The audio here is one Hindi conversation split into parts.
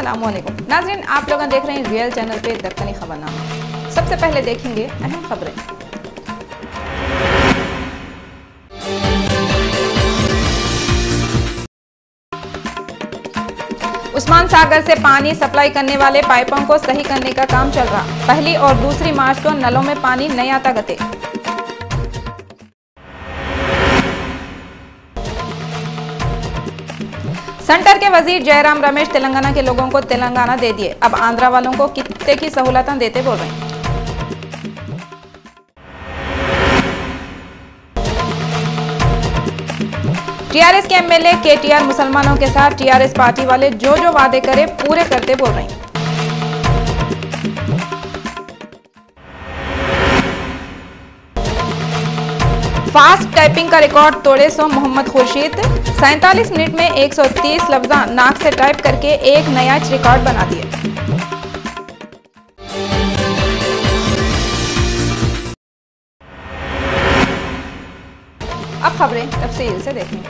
अस्सलामुअलैकुम नाज़रीन, आप लोग देख रहे हैं रियल चैनल पे दक्कनी खबरनामा। सबसे पहले देखेंगे अहम खबरें। उस्मान सागर से पानी सप्लाई करने वाले पाइपों को सही करने का काम चल रहा। पहली और दूसरी मार्च को नलों में पानी नहीं आता गते। सेंटर के वजीर जयराम रमेश तेलंगाना के लोगों को तेलंगाना दे दिए, अब आंध्रा वालों को कितने की सहूलतें देते बोल रहे हैं। टीआरएस के एमएलए केटीआर मुसलमानों के साथ टीआरएस पार्टी वाले जो जो वादे करे पूरे करते बोल रहे हैं। फास्ट टाइपिंग का रिकॉर्ड तोड़े सो मोहम्मद खुर्शीद, 47 मिनट में 130 लफ्ज़ नाक से टाइप करके एक नया रिकॉर्ड बना दिए। अब खबरें तफसील से देखें।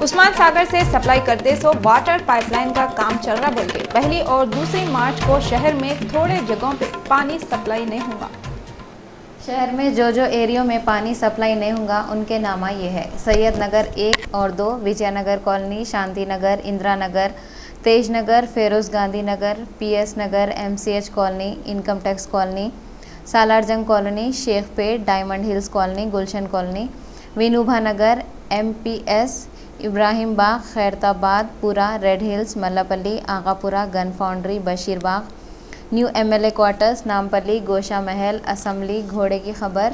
उस्मान सागर से सप्लाई करते सो वाटर पाइपलाइन का काम चल रहा बोल के पहली और दूसरी मार्च को शहर में थोड़े जगहों पे पानी सप्लाई नहीं होगा। शहर में जो जो एरियो में पानी सप्लाई नहीं होगा उनके नामा ये है: सैयद नगर 1 और 2, Vijaynagar colony, Shanti Nagar, Indira Nagar, Tej Nagar, Feroz Gandhi Nagar, PS Nagar, MCH colony, income tax colony, Salarjung colony, Shaikpet, diamond hills colony, Gulshan colony, Vinoba Nagar, MPS, Ibrahim Bagh, Khairatabad Pura, red hills, Mallepally, Agapura, gun foundry, Basheerbagh, new MLA quarters, Nampally, Gosha Mahal, assembly, घोड़े की खबर,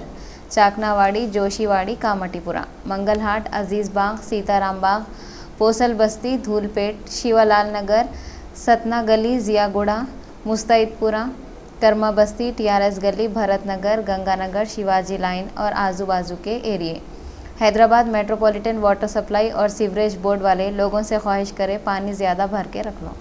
चाकनावाड़ी, जोशीवाड़ी, कामटीपुरा, मंगलहाट, अजीज़ बाग, सीताराम बाग, पोसल बस्ती, धूलपेट, शिवालाल नगर, सतना गली, जियागुड़ा, मुस्तैदपुरा, कर्मा बस्ती, टीआरएस गली, भरत नगर, गंगानगर, शिवाजी लाइन और आजू बाजू के एरिए। हैदराबाद मेट्रोपॉलिटन वाटर सप्लाई और सीवरेज बोर्ड वाले लोगों से ख्वाहिश करें पानी ज़्यादा भर के रख लो।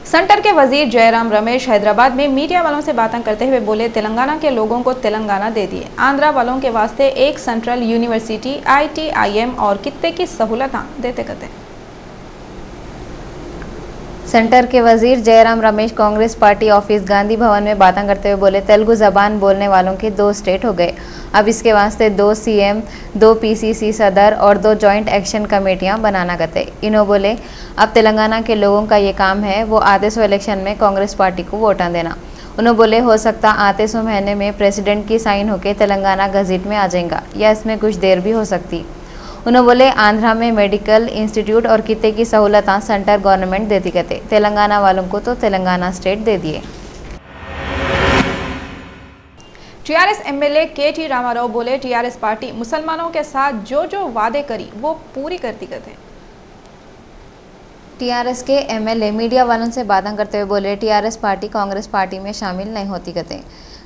सेंटर के वजीर जयराम रमेश हैदराबाद में मीडिया वालों से बातें करते हुए बोले, तेलंगाना के लोगों को तेलंगाना दे दिए, आंध्रा वालों के वास्ते एक सेंट्रल यूनिवर्सिटी, IITIM और कितने की सहूलतें देते कहते। सेंटर के वजीर जयराम रमेश कांग्रेस पार्टी ऑफिस गांधी भवन में बातें करते हुए बोले, तेलुगु जबान बोलने वालों के 2 स्टेट हो गए, अब इसके वास्ते 2 CM, 2 PCC सदर और 2 जॉइंट एक्शन कमेटियां बनाना गते। इन्हों बोले, अब तेलंगाना के लोगों का ये काम है वो आते सो इलेक्शन में कांग्रेस पार्टी को वोटा देना। उन्होंने बोले, हो सकता आते सो महीने में प्रेसिडेंट की साइन होकर तेलंगाना गजट में आ जाएगा या इसमें कुछ देर भी हो सकती। उन्होंने बोले, आंध्रा में मेडिकल इंस्टीट्यूट और कितने की सहूलतें सेंटर गवर्नमेंट देती कहते, तेलंगाना वालों को तो तेलंगाना स्टेट दे दिए। टीआरएस एमएलए KT रामाराव बोले, टीआरएस पार्टी मुसलमानों के साथ जो जो वादे करी वो पूरी करती कहते। टीआरएस के एमएलए मीडिया वालों से बातें करते हुए बोले, टीआरएस पार्टी कांग्रेस पार्टी में शामिल नहीं होती कहते।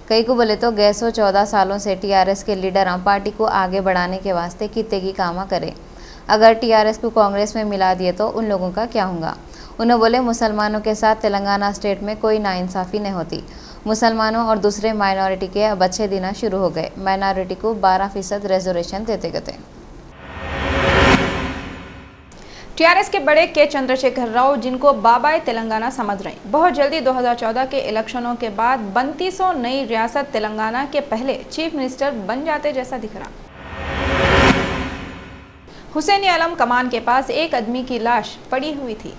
कई को बोले तो गए 14 सालों से टीआरएस के लीडर पार्टी को आगे बढ़ाने के वास्ते कितने की कामा करे, अगर टीआरएस को कांग्रेस में मिला दिए तो उन लोगों का क्या होगा। उन्होंने बोले, मुसलमानों के साथ तेलंगाना स्टेट में कोई नाइंसाफ़ी नहीं होती, मुसलमानों और दूसरे माइनॉरिटी के अब अच्छे दिन शुरू हो गए, माइनॉरिटी को 12% रिजर्वेशन देते गए। टीआरएस के बड़े के चंद्रशेखर राव, जिनको बाबाए तेलंगाना समझ रहे हैं, बहुत जल्दी 2014 के इलेक्शनों के बाद बनती सो नई रियासत तेलंगाना के पहले चीफ मिनिस्टर बन जाते जैसा दिख रहा। हुसैन आलम कमान के पास एक आदमी की लाश पड़ी हुई थी।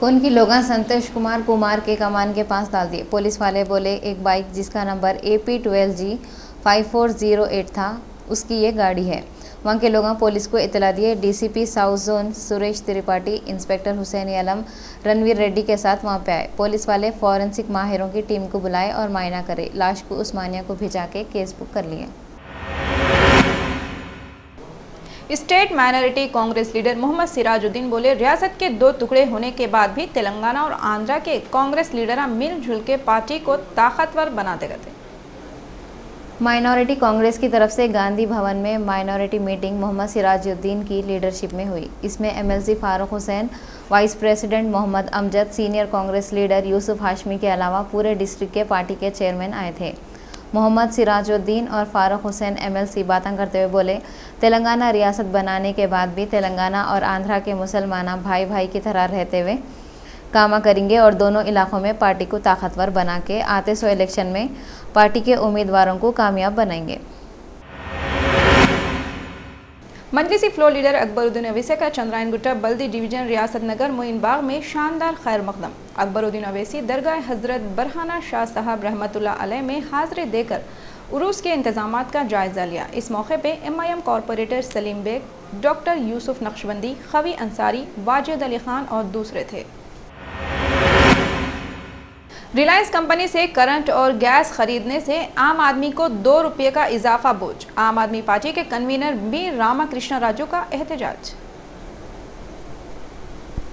उनकी लोग संतोष कुमार कुमार के कमान के पास डाल दिए। पुलिस वाले बोले, एक बाइक जिसका नंबर AP12G 5408 था उसकी ये गाड़ी है। वहाँ के लोगों पुलिस को इतला दिए। DCP south zone Suresh Tripathi, inspector Hussain Alam, Ranveer Reddy के साथ वहाँ पे आए। पुलिस वाले फॉरेंसिक माहिरों की टीम को बुलाए और मायना करे। लाश को उस्मानिया को भिजा के केस बुक कर लिए। State minority Congress leader Mohammed Sirajuddin बोले, रियासत के 2 टुकड़े होने के बाद भी तेलंगाना और आंध्रा के कांग्रेस लीडर मिलजुल के पार्टी को ताकतवर बनाते गए। माइनॉरिटी कांग्रेस की तरफ से गांधी भवन में माइनॉरिटी मीटिंग मोहम्मद सिराजुद्दीन की लीडरशिप में हुई। इसमें MLC Farooq Hussain, vice president Mohammed Amjad, senior Congress leader Yusuf Hashmi के अलावा पूरे डिस्ट्रिक्ट के पार्टी के चेयरमैन आए थे। मोहम्मद सिराजुद्दीन और फारूक हुसैन MLC बातें करते हुए बोले, तेलंगाना रियासत बनाने के बाद भी तेलंगाना और आंध्रा के मुसलमान भाई भाई की तरह रहते हुए काम करेंगे और दोनों इलाकों में पार्टी को ताकतवर बना के आते सो इलेक्शन में पार्टी के उम्मीदवारों को कामयाब बनाएंगे। मजलिसी फ्लोर लीडर अकबरुद्दीन अवैसी का चंद्रायन गुट्टा बल्दी डिवीजन रियासत नगर मोइन बाग में शानदार खैर मकदम। अकबरुद्दीन अवैसी दरगाह हजरत बरहाना शाह साहब रहमतुल्लाह अलैह में हाजिरी देकर उरूस के इंतजामात का जायजा लिया। इस मौके पे MIM corporator Salim Baig, doctor Yusuf Naqshbandi, Qavi Ansari, Wajid Ali Khan और दूसरे थे। रिलायंस कंपनी से करंट और गैस खरीदने से आम आदमी को 2 रुपये का इजाफा बोझ। आम आदमी पार्टी के कन्वीनर बी रामाकृष्ण राजू का एहतजाज।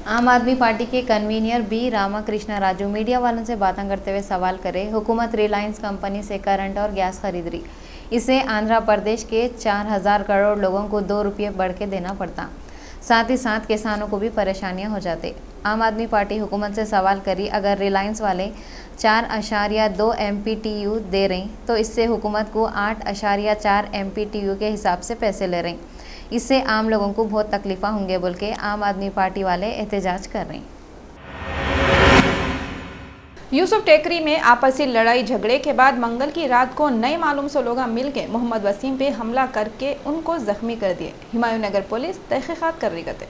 आम आदमी पार्टी के convener B Ramakrishna Raju media वालों से बातें करते हुए सवाल करे, हुकूमत रिलायंस कंपनी से करंट और गैस खरीद रही, इसे आंध्र प्रदेश के 4000 करोड़ लोगों को 2 रुपये बढ़ के देना पड़ता, साथ ही साथ किसानों को भी परेशानियां हो जाते। आम आदमी पार्टी हुकूमत से सवाल करी, अगर रिलायंस वाले 4.2 MPTU दे रही तो इससे हुकूमत को 8.4 MPTU के हिसाब से पैसे ले रही, इससे आम लोगों को बहुत तकलीफा होंगे बोल के आम आदमी पार्टी वाले एहतजाज कर रहे हैं। यूसुफ टेकरी में आपसी लड़ाई झगड़े के बाद मंगल की रात को नए मालूम से लोग मिलकर मोहम्मद वसीम पे हमला करके उनको जख्मी कर दिए। हुमायूं नगर पुलिस तहकीकात कर रही है।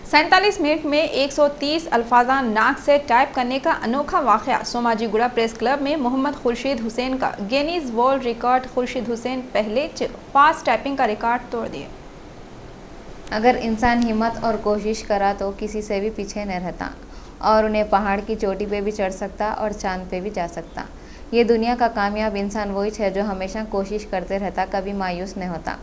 47 मिनट में 130 अल्फाजा नाक से टाइप करने का अनोखा वाक़या सोमाजीगुड़ा प्रेस क्लब में मोहम्मद खुर्शीद हुसैन का Guinness world record. Khurshid Hussain पहले फास्ट टाइपिंग का रिकॉर्ड तोड़ दिए। अगर इंसान हिम्मत और कोशिश करा तो किसी से भी पीछे नहीं रहता और उन्हें पहाड़ की चोटी पे भी चढ़ सकता और चांद पे भी जा सकता। ये दुनिया का कामयाब इंसान वही है जो हमेशा कोशिश करते रहता, कभी मायूस नहीं होता।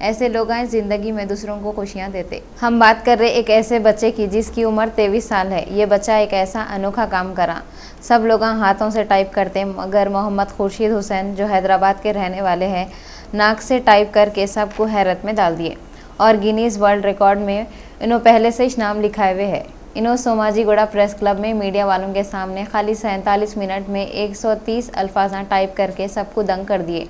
ऐसे लोग हैं ज़िंदगी में दूसरों को खुशियाँ देते। हम बात कर रहे एक ऐसे बच्चे की जिसकी उम्र 23 साल है। ये बच्चा एक ऐसा अनोखा काम करा, सब लोग हाथों से टाइप करते, मगर मोहम्मद खुर्शीद हुसैन जो हैदराबाद के रहने वाले हैं नाक से टाइप करके सबको हैरत में डाल दिए और गिनीज वर्ल्ड रिकॉर्ड में इन्होंने पहले से ही नाम लिखाए हुए है। इन्होंने सोमाजीगुड़ा प्रेस क्लब में मीडिया वालों के सामने खाली 47 मिनट में 130 अल्फाजा टाइप करके सबको दंग कर दिए।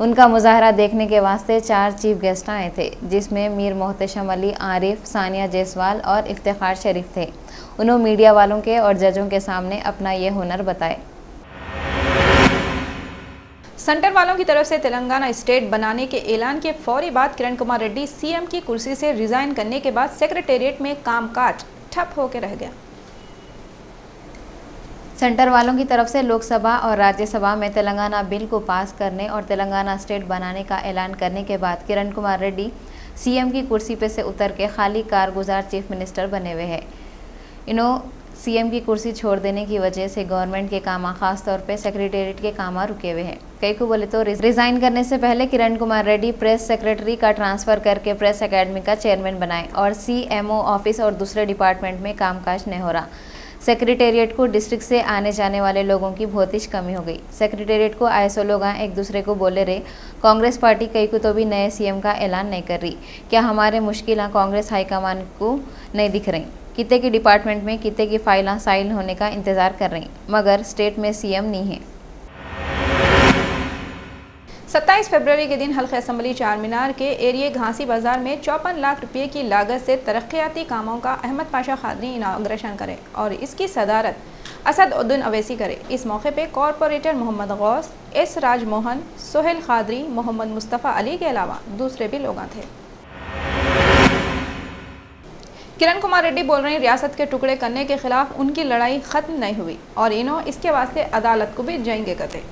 उनका मुजाहरा देखने के वास्ते 4 चीफ गेस्ट आए थे, जिसमें मीर मोहतशम अली, आरिफ, सानिया जायसवाल और इफ्तिखार शरीफ थे। उन्होंने मीडिया वालों के और जजों के सामने अपना ये हुनर बताए। सेंटर वालों की तरफ से तेलंगाना स्टेट बनाने के ऐलान के फौरी बाद किरण कुमार रेड्डी CM की कुर्सी से रिजाइन करने के बाद सेक्रेटेरिएट में कामकाज ठप होकर रह गया। सेंटर वालों की तरफ से लोकसभा और राज्यसभा में तेलंगाना बिल को पास करने और तेलंगाना स्टेट बनाने का ऐलान करने के बाद किरण कुमार रेड्डी CM की कुर्सी पे से उतर के खाली कारगुजार चीफ मिनिस्टर बने हुए हैं। इन्होंने CM की कुर्सी छोड़ देने की वजह से गवर्नमेंट के काम, खास तौर पे सेक्रेटेरिएट के काम रुके हुए हैं। कई को बोले तो रिजाइन करने से पहले किरण कुमार रेड्डी प्रेस सेक्रेटरी का ट्रांसफ़र करके प्रेस एकेडमी का चेयरमैन बनाए और CMO ऑफिस और दूसरे डिपार्टमेंट में कामकाज नहीं हो रहा। सेक्रेटेरिएट को डिस्ट्रिक्ट से आने जाने वाले लोगों की बहुत ही कमी हो गई। सेक्रेटेरिएट को आए सो लोग एक दूसरे को बोले रहे, कांग्रेस पार्टी कई को तो भी नए CM का ऐलान नहीं कर रही, क्या हमारे मुश्किलें कांग्रेस हाईकमान को नहीं दिख रही? किते की डिपार्टमेंट में किते की फाइलें साइन होने का इंतज़ार कर रही, मगर स्टेट में CM नहीं है। 27 फरवरी के दिन हल्का असम्बली चार मीनार के एरिए घासी बाजार में 54 लाख रुपये की लागत से तरक्याती कामों का अहमद पाशा खादरी इनाग्रेशन करे और इसकी सदारत असद-उद्दीन अवैसी करे। इस मौके पे कॉरपोरेटर मोहम्मद गौस, S राजमोहन, सोहेल खादरी, मोहम्मद मुस्तफ़ा अली के अलावा दूसरे भी लोग थे। किरण कुमार रेड्डी बोल रहे हैं, रियासत के टुकड़े करने के खिलाफ उनकी लड़ाई खत्म नहीं हुई और इन्हों इसके वास्ते अदालत को भी जाएंगे करते।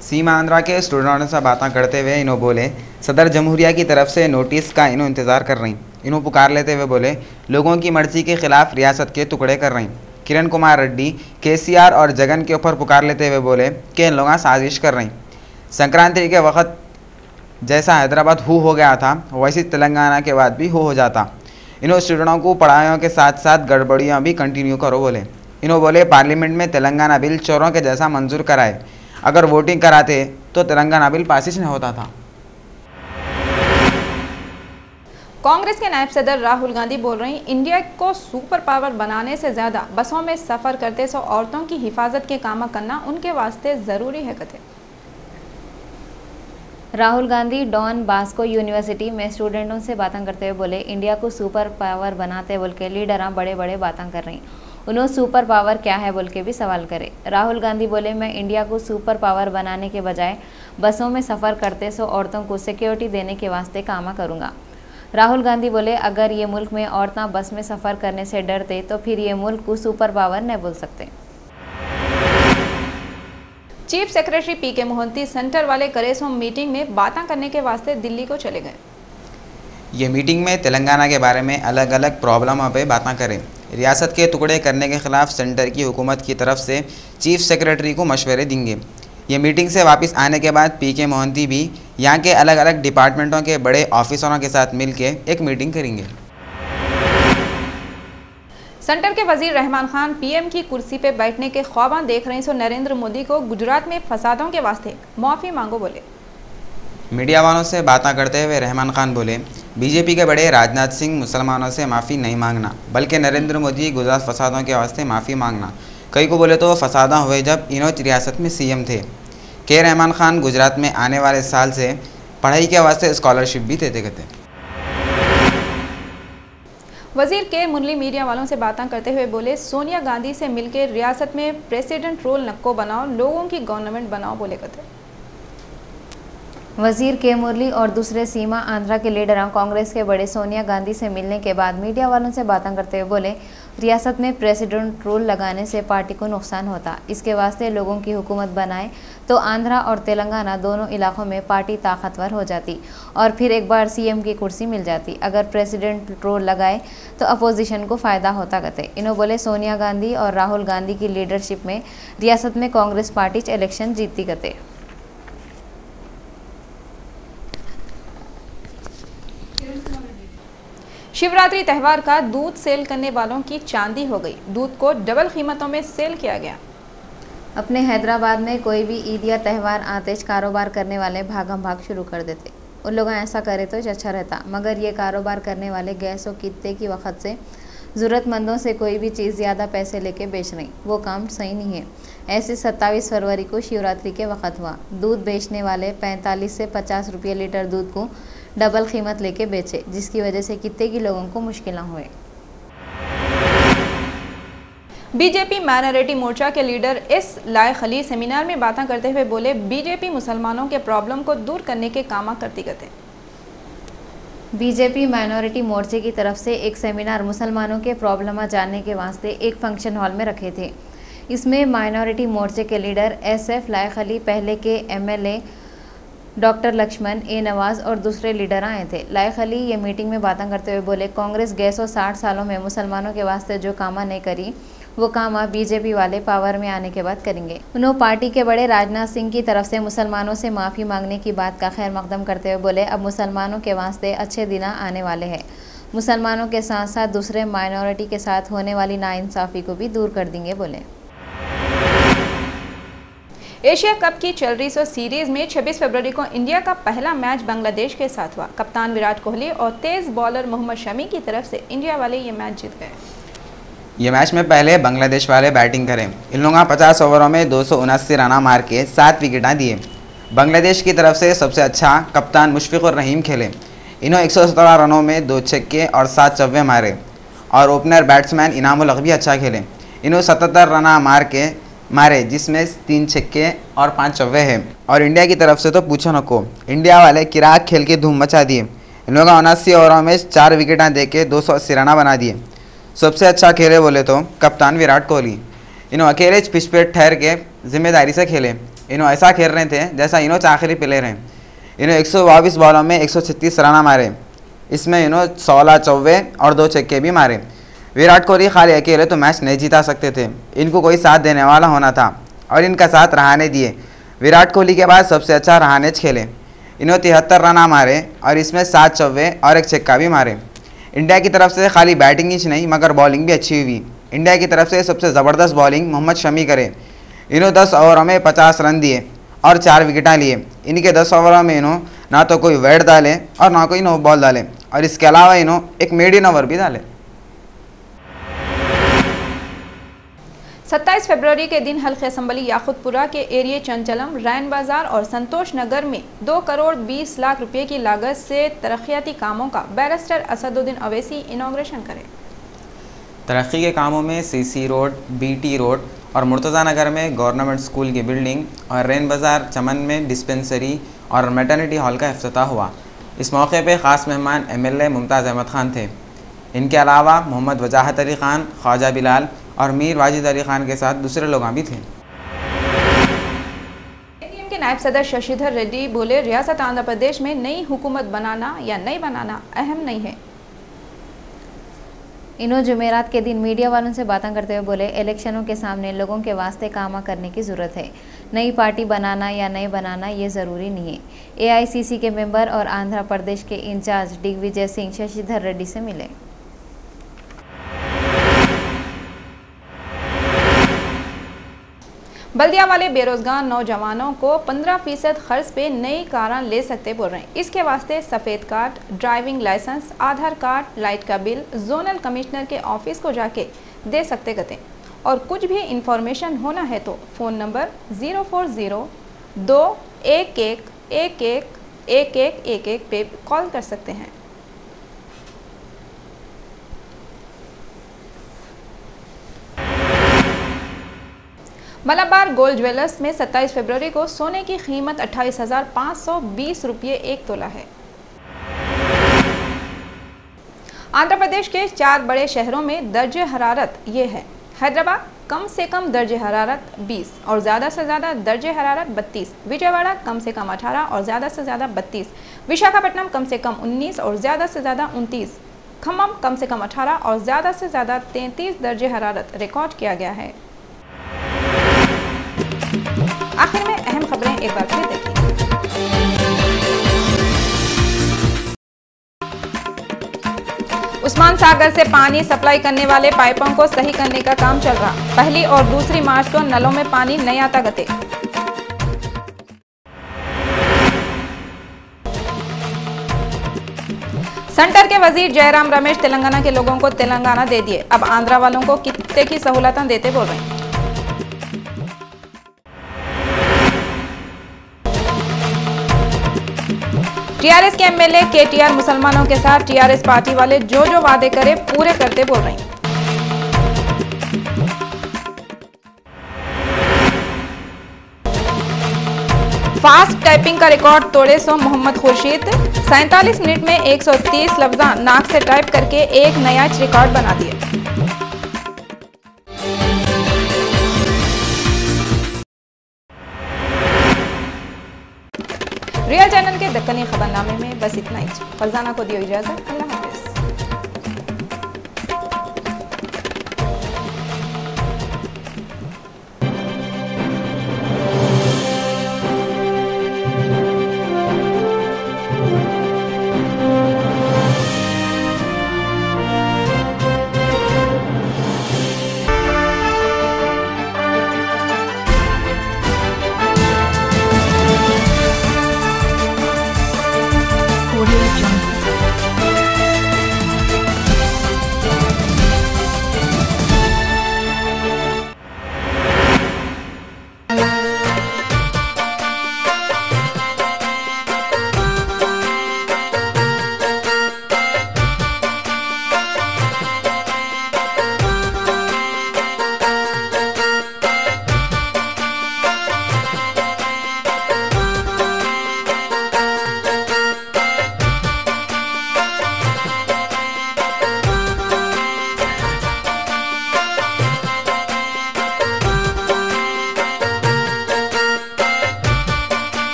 सीमा आंध्रा के स्टूडेंटों से बातें करते हुए इन्हों बोले, सदर जमहूरिया की तरफ से नोटिस का इन्हों इंतज़ार कर रही। इन्हों पुकार लेते हुए बोले, लोगों की मर्जी के खिलाफ रियासत के टुकड़े कर रही। किरण कुमार रेड्डी KCR और जगन के ऊपर पुकार लेते हुए बोले कि इन लोग साजिश कर रही। संक्रांति के वक्त जैसा हैदराबाद हो गया था वैसी तेलंगाना के बाद भी हो जाता। इन्हों स्टूडेंटों को पढ़ाइयों के साथ साथ गड़बड़ियाँ भी कंटिन्यू करो बोले। इन्हों बोले, पार्लियामेंट में तेलंगाना बिल चोरों के जैसा मंजूर कराए, अगर वोटिंग कराते तो तेलंगाना बिल पासिस नहीं होता था। कांग्रेस के नायब सदर राहुल गांधी बोल रही इंडिया को सुपर पावर बनाने से ज़्यादा बसों में सफ़र करते सो औरतों की हिफाजत के काम करना उनके वास्ते ज़रूरी है कहते। Rahul Gandhi Don Bosco university में स्टूडेंटों से बातें करते हुए बोले इंडिया को सुपर पावर बनाते बोल के लीडर बड़े बड़े बातें कर रही। उन्होंने सुपर पावर क्या है बोल के भी सवाल करे। राहुल गांधी बोले मैं इंडिया को सुपर पावर बनाने के बजाय बसों में सफ़र करते सो औरतों को सिक्योरिटी देने के वास्ते काम करूँगा। राहुल गांधी बोले अगर ये मुल्क में औरतें बस में सफ़र करने से डरते तो फिर ये मुल्क को सुपर पावर नहीं बोल सकते। चीफ सेक्रेटरी पीके मोहंती सेंटर वाले करेसों मीटिंग में बातें करने के वास्ते दिल्ली को चले गए। ये मीटिंग में तेलंगाना के बारे में अलग अलग प्रॉब्लमों पे बातें करें। रियासत के टुकड़े करने के ख़िलाफ़ सेंटर की हुकूमत की तरफ से चीफ सेक्रेटरी को मशवरे देंगे। ये मीटिंग से वापस आने के बाद पीके मोहंती भी यहाँ के अलग अलग डिपार्टमेंटों के बड़े ऑफिसरों के साथ मिलकर एक मीटिंग करेंगे। सेंटर के वजीर रहमान खान पीएम की कुर्सी पे बैठने के ख्वाबां देख रहे सो नरेंद्र मोदी को गुजरात में फसादों के वास्ते माफ़ी मांगो बोले। मीडिया वालों से बातें करते हुए रहमान खान बोले बीजेपी के बड़े राजनाथ सिंह मुसलमानों से माफ़ी नहीं मांगना बल्कि नरेंद्र मोदी गुजरात फसादों के वास्ते माफ़ी मांगना। कई को बोले तो फसादा हुए जब इन्हों रियासत में सीएम थे। के रहमान खान गुजरात में आने वाले साल से पढ़ाई के वास्ते स्कॉलरशिप भी देते कहते। वजीर के मुरली मीडिया वालों से बातें करते हुए बोले सोनिया गांधी से मिलकर रियासत में प्रेसिडेंट रोल नक्को बनाओ, लोगों की गवर्नमेंट बनाओ बोले कहते। वजीर के मुरली और दूसरे सीमा आंध्रा के लीडर कांग्रेस के बड़े सोनिया गांधी से मिलने के बाद मीडिया वालों से बातें करते हुए बोले रियासत में प्रेसिडेंट रूल लगाने से पार्टी को नुकसान होता। इसके वास्ते लोगों की हुकूमत बनाए तो आंध्रा और तेलंगाना दोनों इलाकों में पार्टी ताकतवर हो जाती और फिर एक बार सीएम की कुर्सी मिल जाती। अगर प्रेसिडेंट रूल लगाए तो अपोजिशन को फ़ायदा होता कहते। इन्होंने बोले सोनिया गांधी और राहुल गांधी की लीडरशिप में रियासत में कांग्रेस पार्टी इलेक्शन जीतती कहते। शिवरात्रि त्यौहार का दूध सेल करने वालों की चांदी हो गई। दूध को डबल कीमतों में सेल किया गया। अपने हैदराबाद में कोई भी ईद या त्यौहार आते कारोबार करने वाले भागम भाग शुरू कर देते। उन लोग ऐसा करे तो अच्छा रहता, मगर ये कारोबार करने वाले गैस और कित्ते की वक्त से ज़रूरतमंदों से कोई भी चीज़ ज़्यादा पैसे लेके बेच रही, वो काम सही नहीं है। ऐसे 27 फरवरी को शिवरात्रि के वक्त हुआ। दूध बेचने वाले 45 से 50 रुपये लीटर दूध को डबल कीमत लेके बेचे, जिसकी वजह से कितने की लोगों को मुश्किलें हुए। बीजेपी माइनॉरिटी मोर्चा के लीडर एस लायक अली सेमिनार में बातें करते हुए बोले बीजेपी मुसलमानों के प्रॉब्लम को दूर करने के काम करती करते। बीजेपी माइनॉरिटी मोर्चे की तरफ से एक सेमिनार मुसलमानों के प्रॉब्लम जानने के वास्ते एक फंक्शन हॉल में रखे थे। इसमें माइनॉरिटी मोर्चे के लीडर SF लायक अली, पहले के MLA डॉक्टर लक्ष्मण ए नवाज और दूसरे लीडर आए थे। लायक अली ये मीटिंग में बातें करते हुए बोले कांग्रेस 60 सालों में मुसलमानों के वास्ते जो काम नहीं करी वो काम बीजेपी वाले पावर में आने के बाद करेंगे। उन्होंने पार्टी के बड़े राजनाथ सिंह की तरफ से मुसलमानों से माफ़ी मांगने की बात का खैर मकदम करते हुए बोले अब मुसलमानों के वास्ते अच्छे दिन आने वाले हैं। मुसलमानों के साथ साथ दूसरे माइनॉरिटी के साथ होने वाली नाइंसाफ़ी को भी दूर कर देंगे बोले। एशिया कप की चल रही सीरीज में 26 फरवरी को इंडिया का पहला मैच बांग्लादेश के साथ हुआ। कप्तान विराट कोहली और तेज बॉलर मोहम्मद शमी की तरफ से इंडिया वाले ये मैच जीत गए। ये मैच में पहले बांग्लादेश वाले बैटिंग करें। इन लोगों 50 ओवरों में 279 रन मार के 7 विकेटें दिए। बांग्लादेश की तरफ से सबसे अच्छा कप्तान मुशफिकुर रहीम खेले। इन्होंने 117 रनों में 2 छक्के और 7 चौके मारे और ओपनर बैट्समैन इनामुल हक भी अच्छा खेले। इन्होंने 77 रन मारे जिसमें 3 छक्के और 5 चौके हैं। और इंडिया की तरफ से तो पूछो नको, इंडिया वाले किराक खेल के धूम मचा दिए। इन लोगों 79 ओवरों में 4 विकेटें दे के 280 रन बना दिए। सबसे अच्छा खेले बोले तो कप्तान विराट कोहली। इन्होंने अकेले पिच पे ठहर के जिम्मेदारी से खेले। इन्होंने ऐसा खेल रहे थे जैसा इन्होंने आखिरी प्लेयर हैं। इन्होंने 122 बॉलों में 136 रन मारे। इसमें इन्होंने 16 चौके और 2 छक्के भी मारे। विराट कोहली खाली अकेले तो मैच नहीं जीता सकते थे, इनको कोई साथ देने वाला होना था और इनका साथ रहाने दिए। विराट कोहली के बाद सबसे अच्छा रहानेच खेले। इन्होंने 73 रन मारे और इसमें 7 चौके और 1 छक्का भी मारे। इंडिया की तरफ से खाली बैटिंग ही नहीं मगर बॉलिंग भी अच्छी हुई। इंडिया की तरफ से सबसे ज़बरदस्त बॉलिंग मोहम्मद शमी करे। इन्होंने 10 ओवरों में 50 रन दिए और 4 विकेटें लिए। इनके 10 ओवरों में इन्होंने ना तो कोई वेट डाले और ना कोई नो बॉल डाले, और इसके अलावा इन्हों एक मेड इन ओवर भी डाले। 27 फरवरी के दिन हल्के असम्बली याकुतपुरा के एरिया चंचलम, रैन बाजार और संतोष नगर में 2 करोड़ 20 लाख रुपए की लागत से तरक्याती कामों का बैरिस्टर असदुद्दीन अवैसी इनॉग्रेशन करें। तरक्की के कामों में सीसी रोड, बीटी रोड और मुर्तज़ा नगर में गवर्नमेंट स्कूल की बिल्डिंग और रैन बाजार चमन में डिस्पेंसरी और मैटरनिटी हॉल का इफ्तिताह हुआ। इस मौके पर ख़ास मेहमान MLA मुमताज़ अहमद ख़ान थे। इनके अलावा मोहम्मद वजाहत अली ख़ान, ख्वाजा बिलाल और मीर वाजिद अली ख़ान के साथ दूसरे लोग भी थे। ATM के नायब सदर शशिधर रेड्डी बोले, रियासत आंध्र प्रदेश में नई हुकूमत बनाना या नहीं बनाना अहम नहीं है। इन्हों जुमेरात के दिन मीडिया वालों से बातें करते हुए बोले, इलेक्शनों के सामने लोगों के वास्ते काम करने की ज़रूरत है। नई पार्टी बनाना या नहीं बनाना ये ज़रूरी नहीं है। AICC के मेंबर और आंध्र प्रदेश के इंचार्ज दिग्विजय सिंह शशिधर रेड्डी से मिले। बल्दिया वाले बेरोजगार नौजवानों को 15% खर्च पे नई कारें ले सकते बोल रहे हैं। इसके वास्ते सफ़ेद कार्ड, ड्राइविंग लाइसेंस, आधार कार्ड, लाइट का बिल जोनल कमिश्नर के ऑफिस को जाके दे सकते कहते। और कुछ भी इंफॉर्मेशन होना है तो फ़ोन नंबर 040-211-1111 पे कॉल कर सकते हैं। मलाबार गोल्ड ज्वेलर्स में 27 फरवरी को सोने की कीमत 28,520 रुपये 1 तोला है। आंध्र प्रदेश के 4 बड़े शहरों में दर्जे हरारत ये है। हैदराबाद कम से कम दर्जे हरारत 20 और ज़्यादा से ज़्यादा दर्जे हरारत 32, विजयवाड़ा कम से कम 18 और ज़्यादा से ज़्यादा 32, विशाखापट्टनम कम से कम 19 और ज़्यादा से ज़्यादा 29, खम्मम कम से कम 18 और ज़्यादा से ज़्यादा 33 दर्जे हरारत रिकॉर्ड किया गया है। आखिर में अहम खबरें एक बार फिर देखिए। उस्मान सागर से पानी सप्लाई करने वाले पाइपों को सही करने का काम चल रहा। 1 और 2 मार्च को नलों में पानी नहीं आता गते। सेंटर के वजीर जयराम रमेश तेलंगाना के लोगों को तेलंगाना दे दिए, अब आंध्रा वालों को कितने की सहूलतें देते बोल रहे हैं। टीआरएस के MLA KTR मुसलमानों के साथ टीआरएस पार्टी वाले जो वादे करे पूरे करते बोल रहे हैं। फास्ट टाइपिंग का रिकॉर्ड तोड़े सो मोहम्मद खुर्शीद, 47 मिनट में 130 लफ्ज़ नाक से टाइप करके एक नया रिकॉर्ड बना दिया। रियल चैनल के दक्कनी खबरनामे में बस इतना ही। फरजाना को दियो इजाजत। अल्लाह।